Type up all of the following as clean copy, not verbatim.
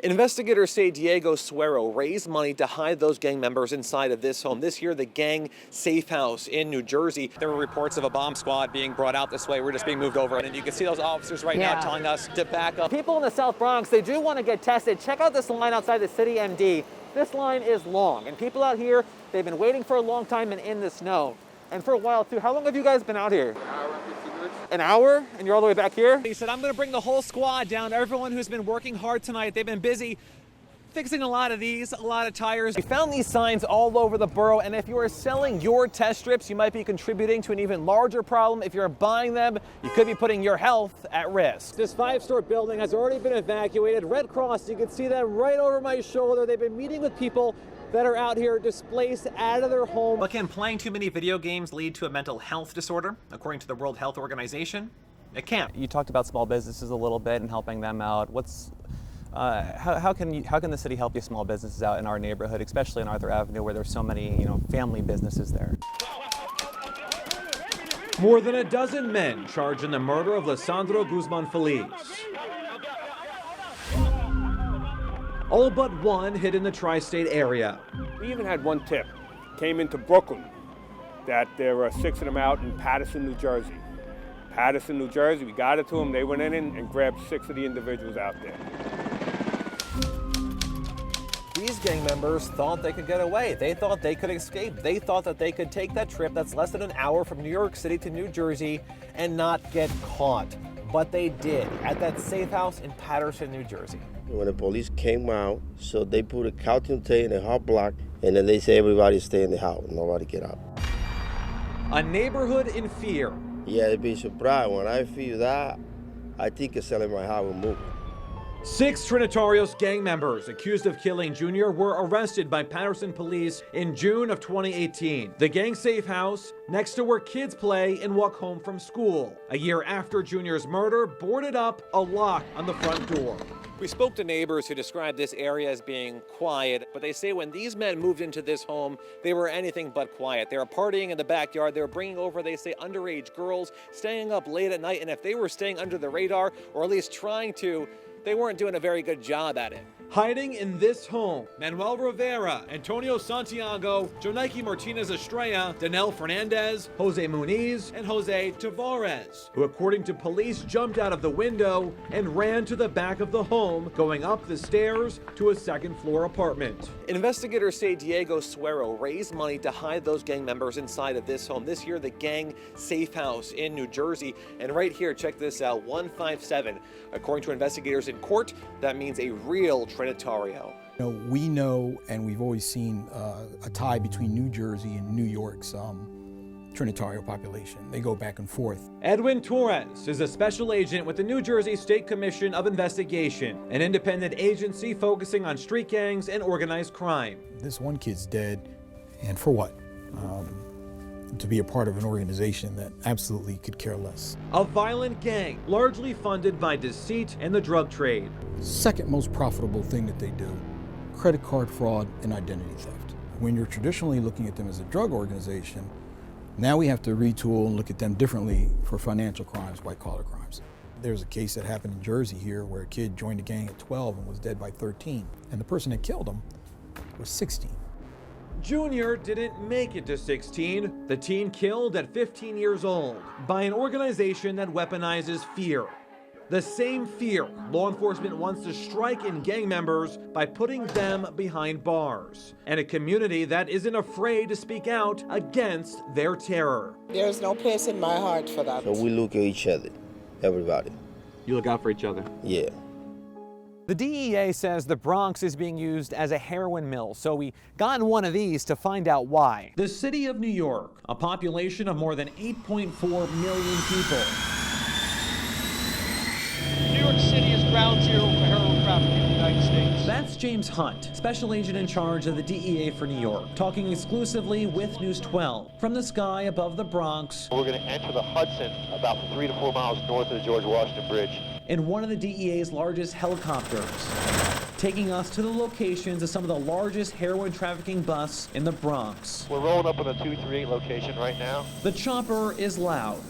Investigators say Diego Suero raised money to hide those gang members inside of this home. This year, the gang safe house in New Jersey. There were reports of a bomb squad being brought out this way. We're just being moved over. And you can see those officers right now telling us to back up. People in the South Bronx, they do want to get tested. Check out this line outside the City MD. This line is long. And people out here, they've been waiting for a long time and in the snow. And for a while, too. How long have you guys been out here? An hour and 15 minutes. An hour? And you're all the way back here? He said, I'm going to bring the whole squad down. Everyone who's been working hard tonight. They've been busy fixing a lot of these, a lot of tires. We found these signs all over the borough, and if you are selling your test strips, you might be contributing to an even larger problem. If you're buying them, you could be putting your health at risk. This 5-story building has already been evacuated. Red Cross, you can see them right over my shoulder. They've been meeting with people that are out here displaced out of their home. But can playing too many video games lead to a mental health disorder? According to the World Health Organization, it can. You talked about small businesses a little bit and helping them out. How can the city help you small businesses out in our neighborhood, especially in Arthur Avenue, where there's so many, family businesses there? More than a dozen men charged in the murder of Lisandro Guzman Feliz. All but one hit in the tri-state area. We even had one tip. Came into Brooklyn that there were 6 of them out in Paterson, New Jersey. Paterson, New Jersey, we got it to them. They went in and grabbed 6 of the individuals out there. These gang members thought they could get away. They thought they could escape. They thought that they could take that trip that's less than an hour from New York City to New Jersey and not get caught. But they did at that safe house in Paterson, New Jersey. When the police came out, so they put a couch tape in a hot block, and then they say everybody stay in the house, nobody get out. A neighborhood in fear. Yeah, they'd be surprised. When I feel that, I think of selling my house and moving. 6 Trinitarios gang members accused of killing Junior were arrested by Paterson police in June of 2018. The gang safe house, next to where kids play and walk home from school. A year after Junior's murder, boarded up, a lock on the front door. We spoke to neighbors who described this area as being quiet, but they say when these men moved into this home, they were anything but quiet. They were partying in the backyard. They were bringing over, they say, underage girls, staying up late at night, and if they were staying under the radar, or at least trying to, they weren't doing a very good job at it. Hiding in this home, Manuel Rivera, Antonio Santiago, Jonaiki Martinez Estrella, Danel Fernandez, Jose Muniz, and Jose Tavares, who according to police jumped out of the window and ran to the back of the home, going up the stairs to a second-floor apartment. Investigators say Diego Suero raised money to hide those gang members inside of this home. This year, the gang safe house in New Jersey. And right here, check this out, 157. According to investigators in court, that means a real Trinitario. We know, and we've always seen a tie between New Jersey and New York's Trinitario population. They go back and forth. Edwin Torres is a special agent with the New Jersey State Commission of Investigation, an independent agency focusing on street gangs and organized crime. This one kid's dead, and for what? To be a part of an organization that absolutely could care less. A violent gang, largely funded by deceit and the drug trade. Second most profitable thing that they do, credit card fraud and identity theft. When you're traditionally looking at them as a drug organization, now we have to retool and look at them differently for financial crimes, white-collar crimes. There's a case that happened in Jersey here where a kid joined a gang at 12 and was dead by 13, and the person that killed him was 16. Junior didn't make it to 16. The teen killed at 15 years old by an organization that weaponizes fear. The same fear law enforcement wants to strike in gang members by putting them behind bars. And a community that isn't afraid to speak out against their terror. There's no place in my heart for that. So we look at each other, everybody. You look out for each other? Yeah. The DEA says the Bronx is being used as a heroin mill, so we got in one of these to find out why. The city of New York, a population of more than 8.4 million people. New York City is ground zero for heroin trafficking in the United States. That's James Hunt, special agent in charge of the DEA for New York, talking exclusively with News 12 from the sky above the Bronx. We're going to enter the Hudson about 3 to 4 miles north of the George Washington Bridge. In one of the DEA's largest helicopters, taking us to the locations of some of the largest heroin trafficking busts in the Bronx. We're rolling up on the 238 location right now. The chopper is loud.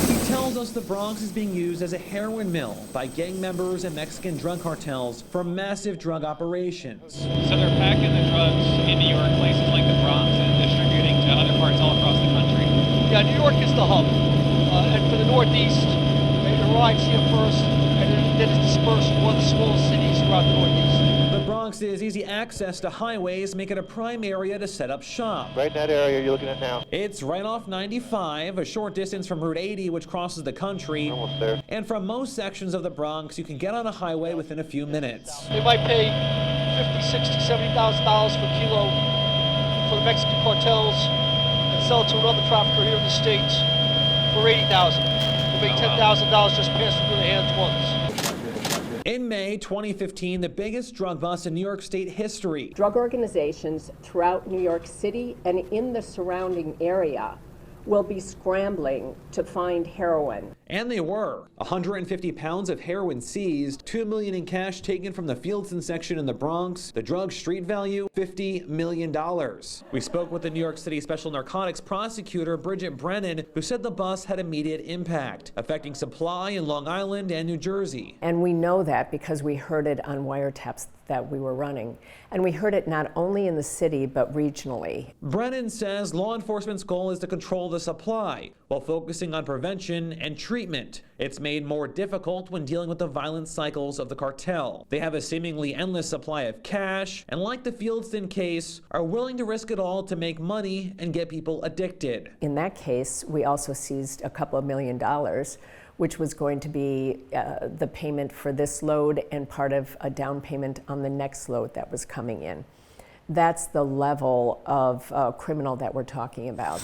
He tells us the Bronx is being used as a heroin mill by gang members and Mexican drug cartels for massive drug operations. So they're packing the drugs in New York, places like the Bronx, and distributing to other parts all across the country. Yeah, New York is the hub. And for the Northeast, it arrives here first, and then it's dispersed in one of the smallest cities throughout the Northeast. The Bronx's easy access to highways make it a prime area to set up shop. Right in that area you're looking at now. It's right off 95, a short distance from Route 80, which crosses the country. Almost there. And from most sections of the Bronx, you can get on a highway within a few minutes. They might pay $50,000, $60,000, $70,000 per kilo for the Mexican cartels and sell it to another trafficker here in the States for $80,000. They make $10,000 just passing through the hands once. In May 2015, the biggest drug bust in New York State history. Drug organizations throughout New York City and in the surrounding area will be scrambling to find heroin. And they were. 150 pounds of heroin seized, $2 million in cash taken from the Fieldson section in the Bronx. The drug's street value, $50 million. We spoke with the New York City Special Narcotics Prosecutor, Bridget Brennan, who said the bust had immediate impact, affecting supply in Long Island and New Jersey. And we know that because we heard it on wiretaps that we were running. And we heard it not only in the city, but regionally. Brennan says law enforcement's goal is to control the supply while focusing on prevention and treatment. It's made more difficult when dealing with the violent cycles of the cartel. They have a seemingly endless supply of cash, and like the Fieldson case, are willing to risk it all to make money and get people addicted. In that case, we also seized a couple of $1 million, which was going to be the payment for this load and part of a down payment on the next load that was coming in. That's the level of criminal that we're talking about.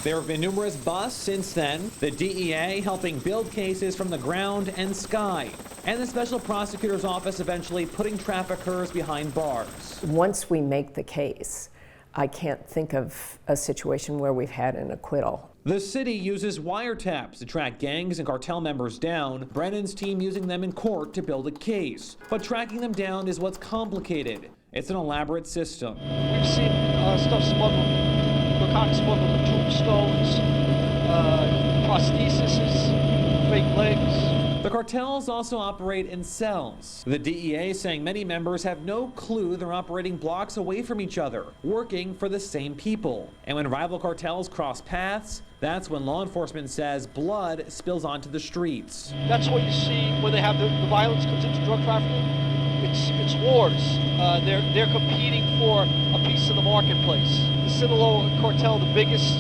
There have been numerous busts since then, the DEA helping build cases from the ground and sky, and the Special Prosecutor's Office eventually putting traffickers behind bars. Once we make the case, I can't think of a situation where we've had an acquittal. The city uses wiretaps to track gangs and cartel members down, Brennan's team using them in court to build a case. But tracking them down is what's complicated. It's an elaborate system. We've seen stuff smuggled, narcotics smuggled in tombstones, prostheses, fake legs. The cartels also operate in cells. The DEA saying many members have no clue they're operating blocks away from each other, working for the same people. And when rival cartels cross paths, that's when law enforcement says blood spills onto the streets. That's what you see when they have the violence comes into drug trafficking. It's wars. They're competing for a piece of the marketplace. The Sinaloa cartel, the biggest,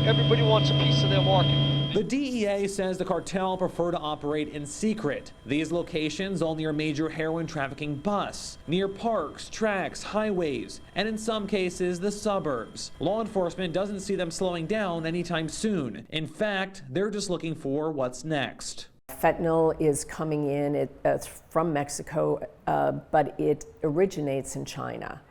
everybody wants a piece of their market. The DEA says the cartel prefer to operate in secret. These locations all near major heroin trafficking busts, near parks, tracks, highways, and in some cases, the suburbs. Law enforcement doesn't see them slowing down anytime soon. In fact, they're just looking for what's next. Fentanyl is coming in from Mexico, but it originates in China.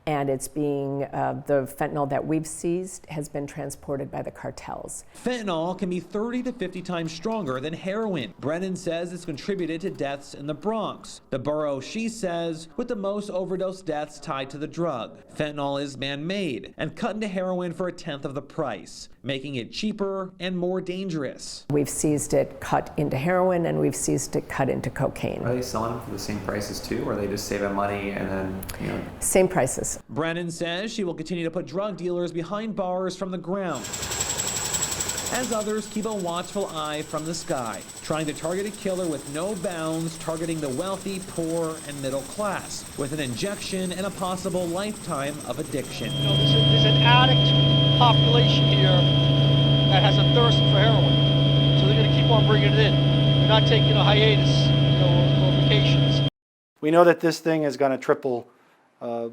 And it's being, the fentanyl that we've seized has been transported by the cartels. Fentanyl can be 30 to 50 times stronger than heroin. Brennan says it's contributed to deaths in the Bronx, the borough, she says, with the most overdose deaths tied to the drug. Fentanyl is man-made and cut into heroin for 1/10 of the price, making it cheaper and more dangerous. We've seized it cut into heroin, and we've seized it cut into cocaine. Are they selling them for the same prices too, or are they just saving money and then, Same prices. Brennan says she will continue to put drug dealers behind bars from the ground, as others keep a watchful eye from the sky, trying to target a killer with no bounds, targeting the wealthy, poor, and middle class, with an injection and a possible lifetime of addiction. There's an addict population here that has a thirst for heroin, so they're going to keep on bringing it in. They're not taking a hiatus, or vacations. We know that this thing is going to triple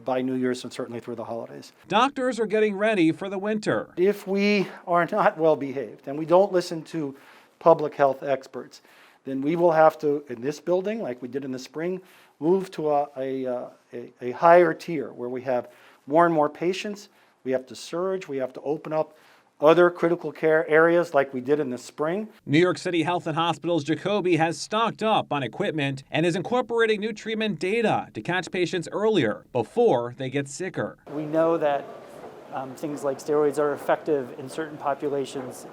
by New Year's and certainly through the holidays. Doctors are getting ready for the winter. If we are not well behaved and we don't listen to public health experts, then we will have to, in this building, like we did in the spring, move to a higher tier where we have more and more patients. We have to surge. We have to open up other critical care areas like we did in the spring. New York City Health and Hospitals Jacoby has stocked up on equipment and is incorporating new treatment data to catch patients earlier before they get sicker. We know that things like steroids are effective in certain populations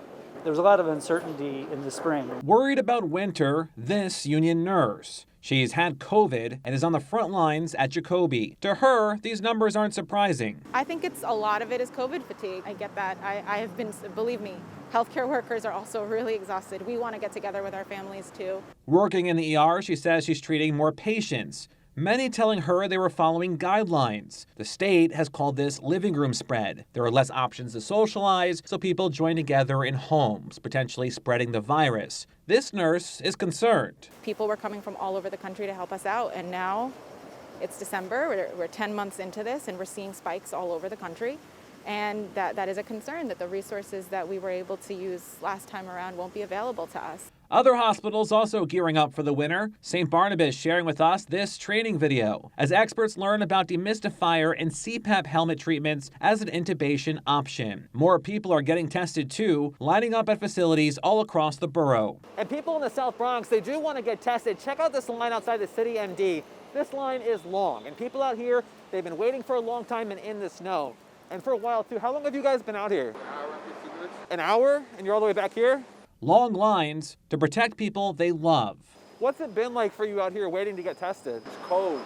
There was a lot of uncertainty in the spring. Worried about winter, this union nurse. She's had COVID and is on the front lines at Jacoby. To her, these numbers aren't surprising. I think a lot of it is COVID fatigue. I get that. I have been, believe me, healthcare workers are also really exhausted. We want to get together with our families too. Working in the ER, she says she's treating more patients, many telling her they were following guidelines. The state has called this living room spread. There are less options to socialize, so people join together in homes, potentially spreading the virus. This nurse is concerned. People were coming from all over the country to help us out, and now it's December. We're 10 months into this, and we're seeing spikes all over the country. And that is a concern that the resources that we were able to use last time around won't be available to us. Other hospitals also gearing up for the winter. St. Barnabas sharing with us this training video as experts learn about demystifier and CPAP helmet treatments as an intubation option. More people are getting tested too, lining up at facilities all across the borough. And people in the South Bronx, they do want to get tested. Check out this line outside the city MD. This line is long, and people out here, they've been waiting for a long time and in the snow. And for a while too. How long have you guys been out here? An hour? And you're all the way back here? Long lines to protect people they love. What's it been like for you out here waiting to get tested? It's cold.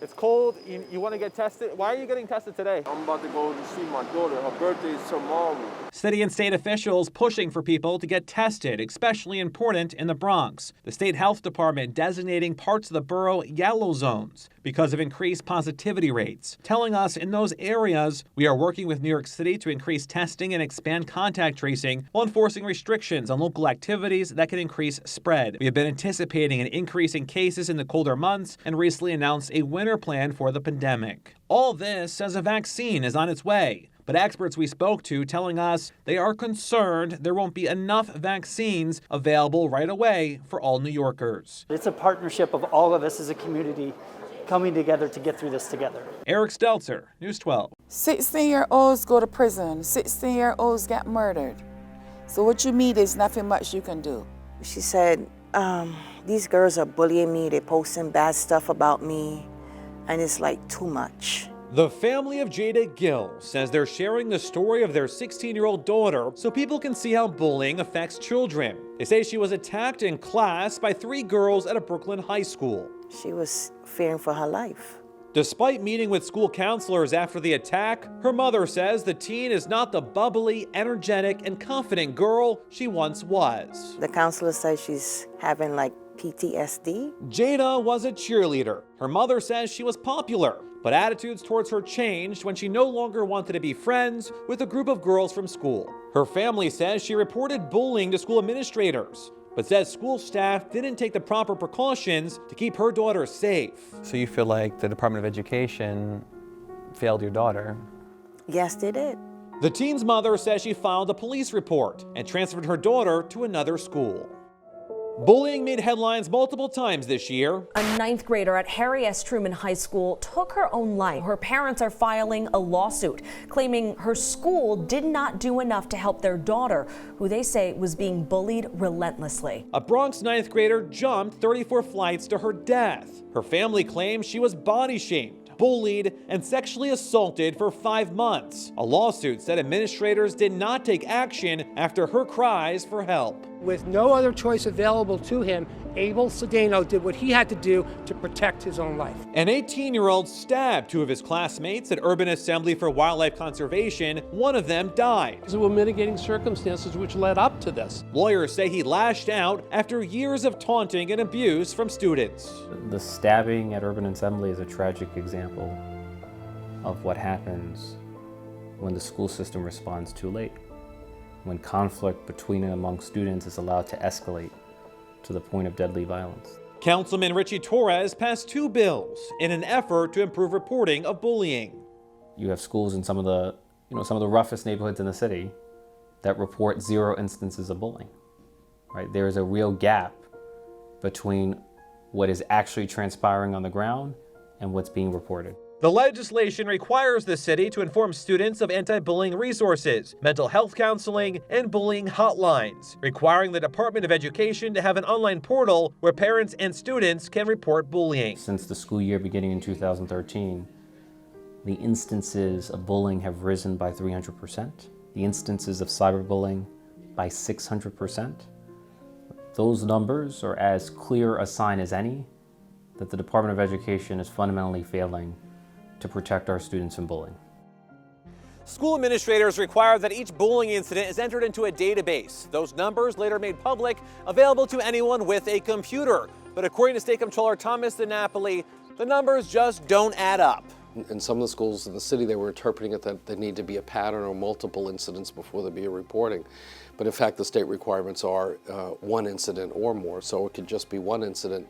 It's cold. You want to get tested? Why are you getting tested today? I'm about to go to see my daughter. Her birthday is tomorrow. City and state officials pushing for people to get tested, especially important in the Bronx. The state health department designating parts of the borough yellow zones because of increased positivity rates, telling us in those areas we are working with New York City to increase testing and expand contact tracing while enforcing restrictions on local activities that can increase spread. We have been anticipating an increase in cases in the colder months and recently announced a winter plan for the pandemic. All this as a vaccine is on its way. But experts we spoke to telling us they are concerned there won't be enough vaccines available right away for all New Yorkers. It's a partnership of all of us as a community coming together to get through this together. Eric Steltzer, News 12. 16-year-olds go to prison. 16-year-olds get murdered. So what you mean there's nothing much you can do? She said, these girls are bullying me. They're posting bad stuff about me. And it's like too much. The family of Jada Gill says they're sharing the story of their 16-year-old daughter so people can see how bullying affects children. They say she was attacked in class by 3 girls at a Brooklyn high school. She was fearing for her life. Despite meeting with school counselors after the attack, her mother says the teen is not the bubbly, energetic, and confident girl she once was. The counselor says she's having like PTSD. Jada was a cheerleader. Her mother says she was popular, but attitudes towards her changed when she no longer wanted to be friends with a group of girls from school. Her family says she reported bullying to school administrators, but says school staff didn't take the proper precautions to keep her daughter safe. So you feel like the Department of Education failed your daughter? Yes, they did. The teen's mother says she filed a police report and transferred her daughter to another school. Bullying made headlines multiple times this year. A 9th grader at Harry S. Truman High School took her own life. Her parents are filing a lawsuit claiming her school did not do enough to help their daughter, who they say was being bullied relentlessly. A Bronx 9th grader jumped 34 flights to her death. Her family claims she was body shamed, bullied, and sexually assaulted for 5 months. A lawsuit said administrators did not take action after her cries for help. With no other choice available to him, Abel Cedeno did what he had to do to protect his own life. An 18-year-old stabbed 2 of his classmates at Urban Assembly for Wildlife Conservation. One of them died. There were mitigating circumstances which led up to this. Lawyers say he lashed out after years of taunting and abuse from students. The stabbing at Urban Assembly is a tragic example of what happens when the school system responds too late, when conflict between and among students is allowed to escalate to the point of deadly violence. Councilman Richie Torres passed 2 bills in an effort to improve reporting of bullying. You have schools in some of the roughest neighborhoods in the city that report 0 instances of bullying. Right? There is a real gap between what is actually transpiring on the ground and what's being reported. The legislation requires the city to inform students of anti-bullying resources, mental health counseling, and bullying hotlines, requiring the Department of Education to have an online portal where parents and students can report bullying. Since the school year beginning in 2013, the instances of bullying have risen by 300%, the instances of cyberbullying by 600%. Those numbers are as clear a sign as any that the Department of Education is fundamentally failing to protect our students from bullying. School administrators require that each bullying incident is entered into a database. Those numbers later made public, available to anyone with a computer. But according to State Comptroller Thomas DiNapoli, the numbers just don't add up. In some of the schools in the city, they were interpreting it that there need to be a pattern or multiple incidents before there be a reporting. But in fact, the state requirements are one incident or more, so it could just be one incident.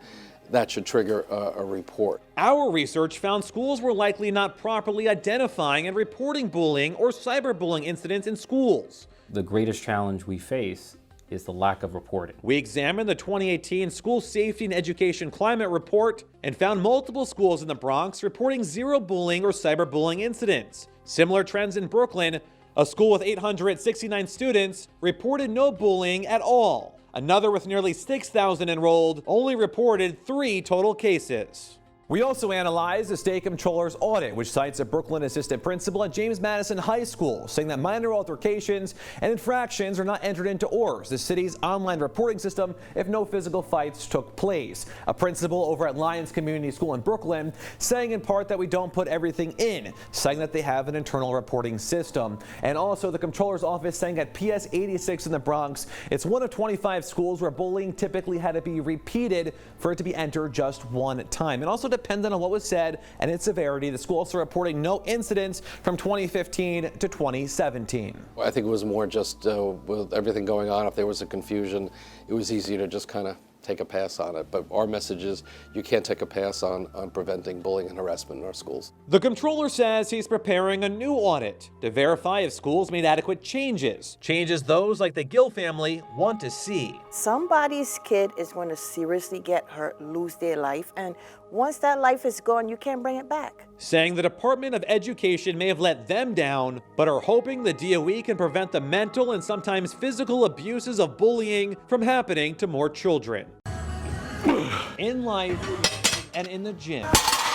That should trigger a report. Our research found schools were likely not properly identifying and reporting bullying or cyberbullying incidents in schools. The greatest challenge we face is the lack of reporting. We examined the 2018 School Safety and Education Climate Report and found multiple schools in the Bronx reporting zero bullying or cyberbullying incidents. Similar trends in Brooklyn. A school with 869 students reported no bullying at all. Another with nearly 6,000 enrolled only reported 3 total cases. We also analyzed the State Comptroller's audit, which cites a Brooklyn assistant principal at James Madison High School, saying that minor altercations and infractions are not entered into ORS, the city's online reporting system, if no physical fights took place. A principal over at Lyons Community School in Brooklyn saying in part that we don't put everything in, saying that they have an internal reporting system. And also the Comptroller's office saying at PS 86 in the Bronx, it's one of 25 schools where bullying typically had to be repeated for it to be entered just one time. And also dependent on what was said and its severity, the school also reporting no incidents from 2015 to 2017. I think it was more just with everything going on, if there was a confusion, it was easier to just kind of take a pass on it. But our message is you can't take a pass on preventing bullying and harassment in our schools. The Comptroller says he's preparing a new audit to verify if schools made adequate changes those like the Gill family want to see. Somebody's kid is going to seriously get hurt, lose their life, and once that life is gone, you can't bring it back. Saying the Department of Education may have let them down, but are hoping the DOE can prevent the mental and sometimes physical abuses of bullying from happening to more children. In life and in the gym,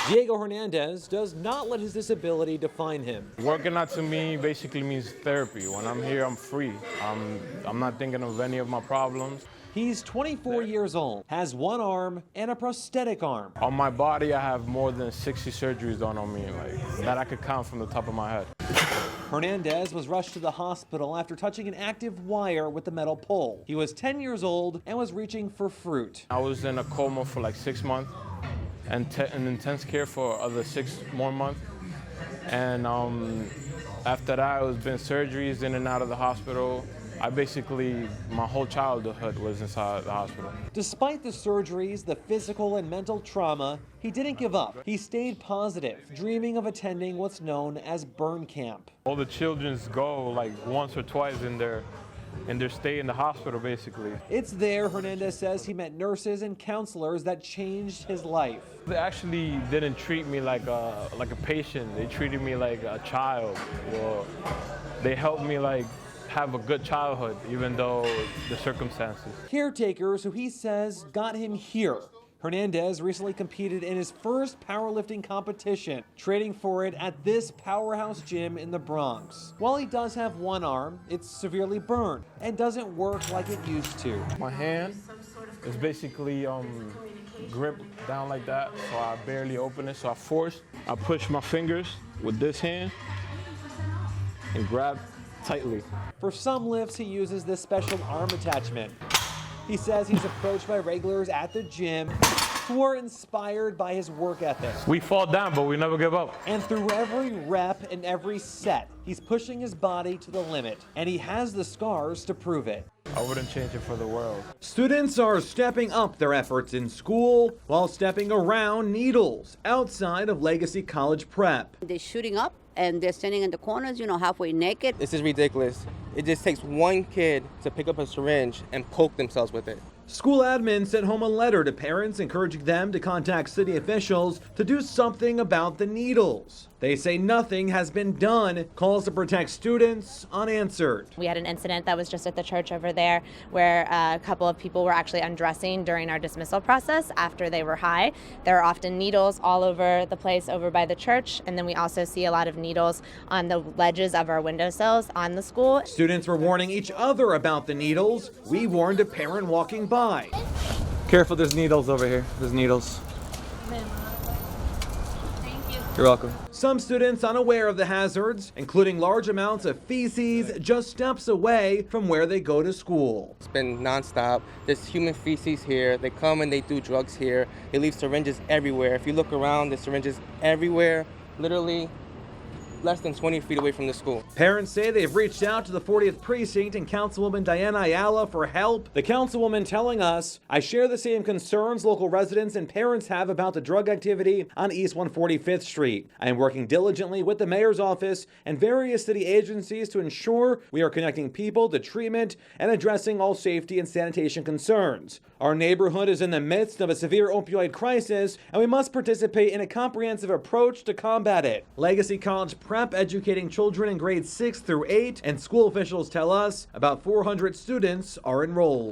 Diego Hernandez does not let his disability define him. Working out to me basically means therapy. When I'm here, I'm free. I'm not thinking of any of my problems. He's 24 years old, has one arm and a prosthetic arm. On my body, I have more than 60 surgeries done on me, that I could count from the top of my head. Hernandez was rushed to the hospital after touching an active wire with the metal pole. He was 10 years old and was reaching for fruit. I was in a coma for like 6 months and in intense care for other 6 more months. And after that, I was been surgeries in and out of the hospital. My whole childhood was inside the hospital. Despite the surgeries, the physical and mental trauma, he didn't give up. He stayed positive, dreaming of attending what's known as burn camp. All the children go like once or twice in their stay in the hospital, basically. It's there, Hernandez says, he met nurses and counselors that changed his life. They actually didn't treat me like a patient. They treated me like a child. Well, they helped me have a good childhood, even though the circumstances. Caretakers who he says got him here. Hernandez recently competed in his first powerlifting competition, training for it at this powerhouse gym in the Bronx. While he does have one arm, it's severely burned and doesn't work like it used to. My hand is basically gripped down like that, so I barely open it, so I push my fingers with this hand and grab tightly. For some lifts, he uses this special arm attachment. He says he's approached by regulars at the gym who are inspired by his work ethic. We fall down, but we never give up. And through every rep and every set, he's pushing his body to the limit, and he has the scars to prove it. I wouldn't change it for the world. Students are stepping up their efforts in school while stepping around needles outside of Legacy College Prep. They're shooting up and they're standing in the corners, halfway naked. This is ridiculous. It just takes one kid to pick up a syringe and poke themselves with it. School admin sent home a letter to parents encouraging them to contact city officials to do something about the needles. They say nothing has been done. Calls to protect students unanswered. We had an incident that was just at the church over there where a couple of people were actually undressing during our dismissal process after they were high. There are often needles all over the place over by the church, and then we also see a lot of needles on the ledges of our windowsills on the school. Students were warning each other about the needles. We warned a parent walking by. Careful, there's needles over here. There's needles. You're welcome. Some students unaware of the hazards, including large amounts of feces just steps away from where they go to school. It's been nonstop. There's human feces here. They come and they do drugs here. They leave syringes everywhere. If you look around, there's syringes everywhere, literally less than 20 feet away from the school. Parents say they've reached out to the 40th Precinct and Councilwoman Diana Ayala for help. The councilwoman telling us, I share the same concerns local residents and parents have about the drug activity on East 145th Street. I am working diligently with the mayor's office and various city agencies to ensure we are connecting people to treatment and addressing all safety and sanitation concerns. Our neighborhood is in the midst of a severe opioid crisis, and we must participate in a comprehensive approach to combat it. Legacy College Prep educating children in grades 6 through 8, and school officials tell us about 400 students are enrolled.